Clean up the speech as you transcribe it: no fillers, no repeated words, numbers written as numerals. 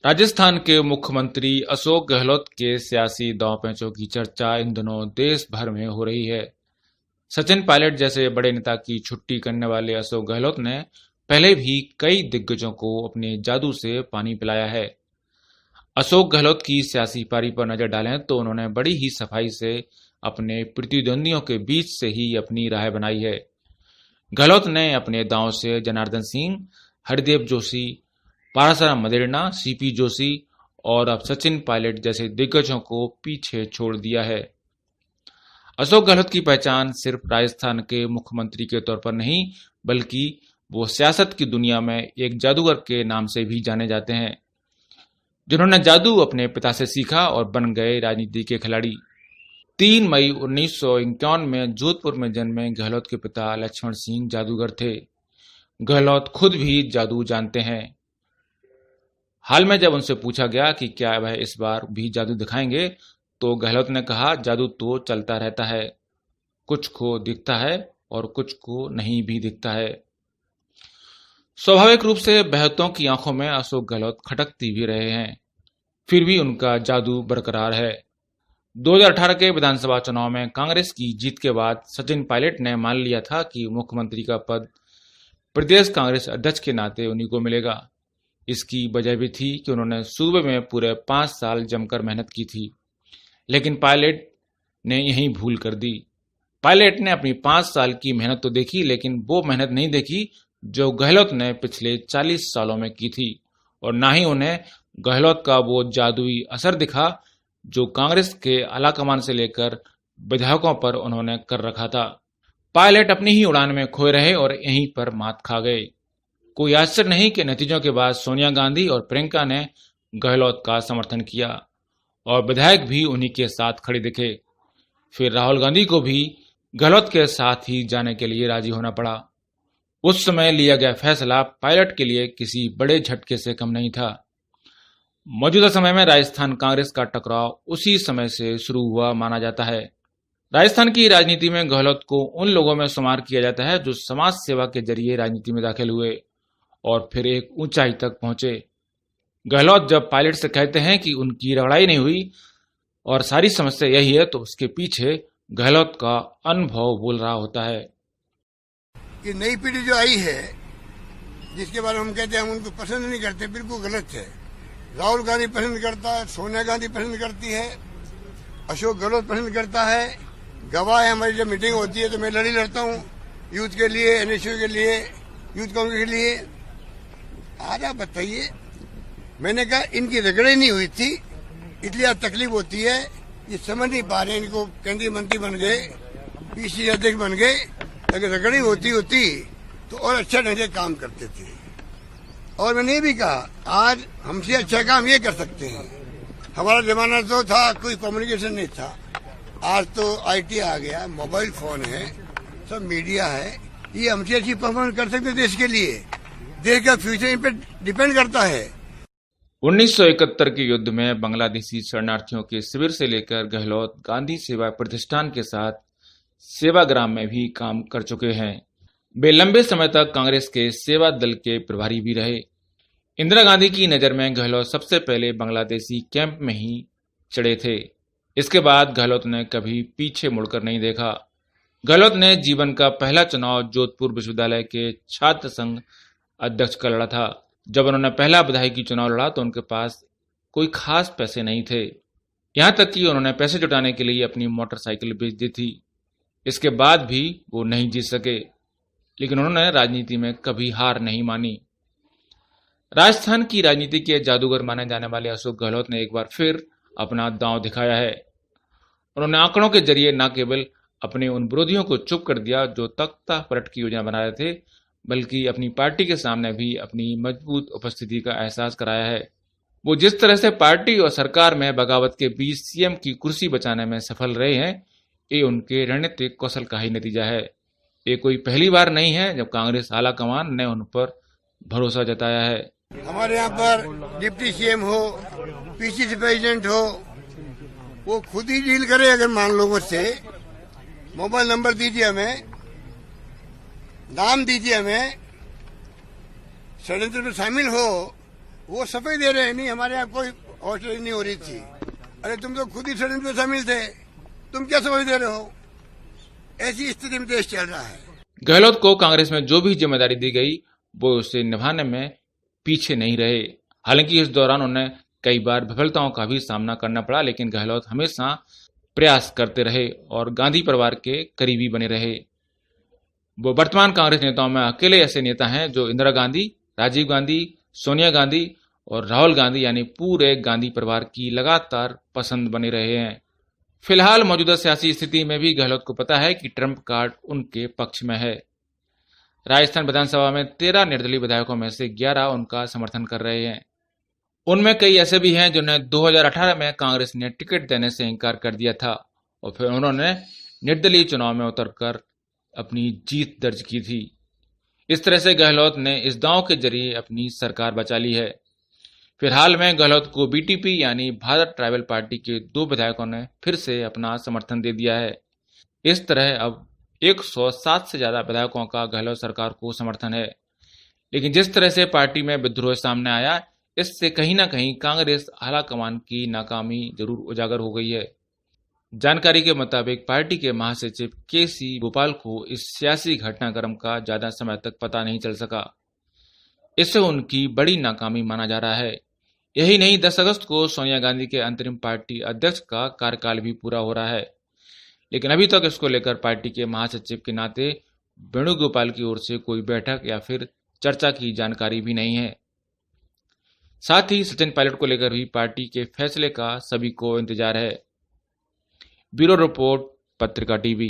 राजस्थान के मुख्यमंत्री अशोक गहलोत के सियासी दांव-पेचों की चर्चा इन दिनों देश भर में हो रही है। सचिन पायलट जैसे बड़े नेता की छुट्टी करने वाले अशोक गहलोत ने पहले भी कई दिग्गजों को अपने जादू से पानी पिलाया है। अशोक गहलोत की सियासी पारी पर नजर डालें तो उन्होंने बड़ी ही सफाई से अपने प्रतिद्वंदियों के बीच से ही अपनी राह बनाई है। गहलोत ने अपने दांव से जनार्दन सिंह, हरदेव जोशी, पारासाराम मदेरणा, सीपी जोशी और अब सचिन पायलट जैसे दिग्गजों को पीछे छोड़ दिया है। अशोक गहलोत की पहचान सिर्फ राजस्थान के मुख्यमंत्री के तौर पर नहीं, बल्कि वो सियासत की दुनिया में एक जादूगर के नाम से भी जाने जाते हैं, जिन्होंने जादू अपने पिता से सीखा और बन गए राजनीति के खिलाड़ी। 3 मई 1951 में जोधपुर में जन्मे गहलोत के पिता लक्ष्मण सिंह जादूगर थे। गहलोत खुद भी जादू जानते हैं। हाल में जब उनसे पूछा गया कि क्या वह इस बार भी जादू दिखाएंगे, तो गहलोत ने कहा, जादू तो चलता रहता है, कुछ को दिखता है और कुछ को नहीं भी दिखता है। स्वाभाविक रूप से बहुतों की आंखों में अशोक गहलोत खटकती भी रहे हैं, फिर भी उनका जादू बरकरार है। 2018 के विधानसभा चुनाव में कांग्रेस की जीत के बाद सचिन पायलट ने मान लिया था कि मुख्यमंत्री का पद प्रदेश कांग्रेस अध्यक्ष के नाते उन्हीं को मिलेगा। इसकी वजह भी थी कि उन्होंने सूबे में पूरे 5 साल जमकर मेहनत की थी, लेकिन पायलट ने यही भूल कर दी। पायलट ने अपनी 5 साल की मेहनत तो देखी, लेकिन वो मेहनत नहीं देखी जो गहलोत ने पिछले 40 सालों में की थी, और ना ही उन्हें गहलोत का वो जादुई असर दिखा जो कांग्रेस के आलाकमान से लेकर विधायकों पर उन्होंने कर रखा था। पायलट अपनी ही उड़ान में खोए रहे और यहीं पर मात खा गए। कोई आश्चर्य नहीं कि नतीजों के बाद सोनिया गांधी और प्रियंका ने गहलोत का समर्थन किया और विधायक भी उन्हीं के साथ खड़े दिखे। फिर राहुल गांधी को भी गहलोत के साथ ही जाने के लिए राजी होना पड़ा। उस समय लिया गया फैसला पायलट के लिए किसी बड़े झटके से कम नहीं था। मौजूदा समय में राजस्थान कांग्रेस का टकराव उसी समय से शुरू हुआ माना जाता है। राजस्थान की राजनीति में गहलोत को उन लोगों में शुमार किया जाता है जो समाज सेवा के जरिए राजनीति में दाखिल हुए और फिर एक ऊंचाई तक पहुंचे। गहलोत जब पायलट से कहते हैं कि उनकी लड़ाई नहीं हुई और सारी समस्या यही है, तो उसके पीछे गहलोत का अनुभव बोल रहा होता है। कि नई पीढ़ी जो आई है, जिसके बारे में हम कहते हैं हम उनको पसंद नहीं करते, बिल्कुल गलत है। राहुल गांधी पसंद करता है, सोनिया गांधी पसंद करती है, अशोक गहलोत पसंद करता है। गवाह है, हमारी जब मीटिंग होती है तो मैं लड़ी लड़ता हूँ यूथ के लिए, एनएसयू के लिए, यूथ कांग्रेस के लिए। आज आप बताइए, मैंने कहा इनकी रगड़े नहीं हुई थी, इसलिए आज तकलीफ होती है। ये समझ नहीं पा रहे, इनको केंद्रीय मंत्री बन गए, पीसीसी अध्यक्ष बन गए। अगर रगड़ी होती तो और अच्छा ढंग से काम करते थे। और मैंने ये भी कहा, आज हमसे अच्छा काम ये कर सकते हैं। हमारा जमाना तो था कोई कम्युनिकेशन नहीं था, आज तो आईटी आ गया, मोबाइल फोन है, सब मीडिया है। ये हमसे अच्छी परफॉर्मेंस कर सकते देश के लिए। देश का फ्यूचर इन पे डिपेंड करता है। 1971 के युद्ध में बांग्लादेशी शरणार्थियों के शिविर से लेकर गहलोत गांधी सेवा प्रतिष्ठान के साथ सेवाग्राम में भी काम कर चुके हैं। वे लंबे समय तक कांग्रेस के सेवा दल के प्रभारी भी रहे। इंदिरा गांधी की नजर में गहलोत सबसे पहले बांग्लादेशी कैंप में ही चढ़े थे। इसके बाद गहलोत ने कभी पीछे मुड़कर नहीं देखा। गहलोत ने जीवन का पहला चुनाव जोधपुर विश्वविद्यालय के छात्र संघ अध्यक्ष का लड़ा था। जब उन्होंने पहला विधायकी चुनाव लड़ा तो उनके पास कोई खास पैसे नहीं थे, यहां तक कि उन्होंने पैसे जुटाने के लिए अपनी मोटरसाइकिल बेच दी थी। इसके बाद भी वो नहीं जीत सके, लेकिन उन्होंने राजनीति में कभी हार नहीं मानी। राजस्थान की राजनीति के जादूगर माने जाने वाले अशोक गहलोत ने एक बार फिर अपना दांव दिखाया है। उन्होंने आंकड़ों के जरिए न केवल अपने उन विरोधियों को चुप कर दिया जो तख्ता पलट की योजना बना रहे थे, बल्कि अपनी पार्टी के सामने भी अपनी मजबूत उपस्थिति का एहसास कराया है। वो जिस तरह से पार्टी और सरकार में बगावत के बीच सीएम की कुर्सी बचाने में सफल रहे हैं, ये उनके रणनीतिक कौशल का ही नतीजा है। ये कोई पहली बार नहीं है जब कांग्रेस आलाकमान ने उन पर भरोसा जताया है। हमारे यहाँ पर डिप्टी सीएम हो, पीसीसी प्रेसिडेंट हो, वो खुद ही डील करे। अगर मान लो मुझसे मोबाइल नंबर दीजिए, हमें नाम दीजिए, हमें षड्यंत्र में शामिल हो, वो सफाई दे रहे हैं, नहीं हमारे यहाँ कोई हॉस्टल नहीं हो रही थी। अरे तुम तो खुद ही षड्यंत्र में शामिल थे, तुम क्या सफाई दे रहे हो? ऐसी स्थिति में देश चल रहा है। गहलोत को कांग्रेस में जो भी जिम्मेदारी दी गई वो उसे निभाने में पीछे नहीं रहे। हालांकि इस दौरान उन्हें कई बार विफलताओं का भी सामना करना पड़ा, लेकिन गहलोत हमेशा प्रयास करते रहे और गांधी परिवार के करीबी बने रहे। वो वर्तमान कांग्रेस नेताओं में अकेले ऐसे नेता हैं जो इंदिरा गांधी, राजीव गांधी, सोनिया गांधी और राहुल गांधी यानी पूरे गांधी परिवार की लगातार पसंद बने रहे हैं। फिलहाल मौजूदा सियासी स्थिति में भी गहलोत को पता है कि ट्रंप कार्ड उनके पक्ष में है। राजस्थान विधानसभा में 13 निर्दलीय विधायकों में से 11 उनका समर्थन कर रहे हैं। उनमें कई ऐसे भी हैं जिन्हें 2018 में कांग्रेस ने टिकट देने से इनकार कर दिया था और फिर उन्होंने निर्दलीय चुनाव में उतरकर अपनी जीत दर्ज की थी। इस तरह से गहलोत ने इस दांव के जरिए अपनी सरकार बचा ली है। फिर हाल में गहलोत को बीटीपी यानी भारत ट्राइबल पार्टी के 2 विधायकों ने फिर से अपना समर्थन दे दिया है। इस तरह अब 107 से ज्यादा विधायकों का गहलोत सरकार को समर्थन है। लेकिन जिस तरह से पार्टी में विद्रोह सामने आया, इससे कहीं ना कहीं कांग्रेस आलाकमान की नाकामी जरूर उजागर हो गई है। जानकारी के मुताबिक पार्टी के महासचिव केसी गोपाल को इस सियासी घटनाक्रम का ज्यादा समय तक पता नहीं चल सका। इससे उनकी बड़ी नाकामी माना जा रहा है। यही नहीं, 10 अगस्त को सोनिया गांधी के अंतरिम पार्टी अध्यक्ष का कार्यकाल भी पूरा हो रहा है, लेकिन अभी तक इसको लेकर पार्टी के महासचिव के नाते वेणुगोपाल की ओर से कोई बैठक या फिर चर्चा की जानकारी भी नहीं है। साथ ही सचिन पायलट को लेकर भी पार्टी के फैसले का सभी को इंतजार है। ब्यूरो रिपोर्ट, पत्रिका टीवी।